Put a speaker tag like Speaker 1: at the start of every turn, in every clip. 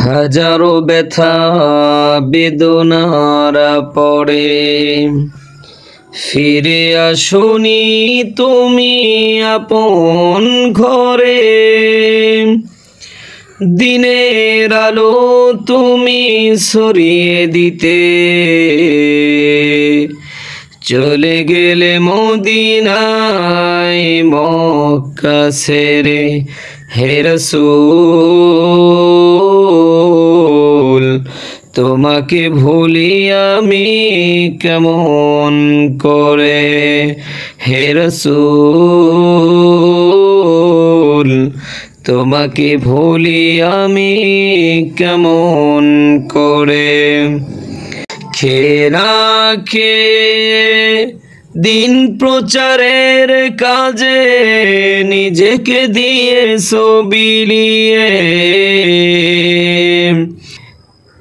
Speaker 1: হাজারো ব্যথা বেদনার পরে ফিরে আসুনি তুমি আপন ঘরে। দিনের আলো তুমি সরিয়ে দিতে চলে গেলে মদিনায় মক্কা ছেড়ে। হে রাসূল তোমাকে ভুলি আমি কেমন করে। হে রাসূল তোমাকে ভুলি আমি কেমন করে। খেয়ে দিন প্রচারের কাজে নিজেকে দিয়েছো বিলিয়ে।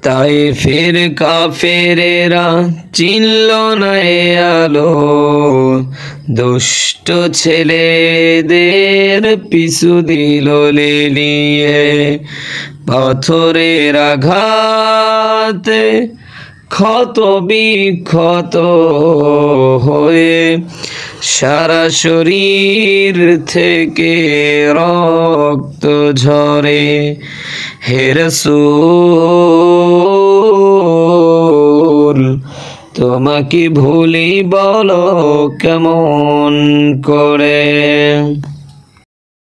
Speaker 1: তায়েফের কাফেরেরা চিনল না এ আলো, দুষ্ট ছেলেদের পিছু দিল লেলিয়ে। পাথরের আঘাতে ক্ষত বিক্ষত হয়ে সারা শরীর থেকে রক্ত ঝরে। হে রাসূল তোমাকে ভুলি বলো কেমন করে।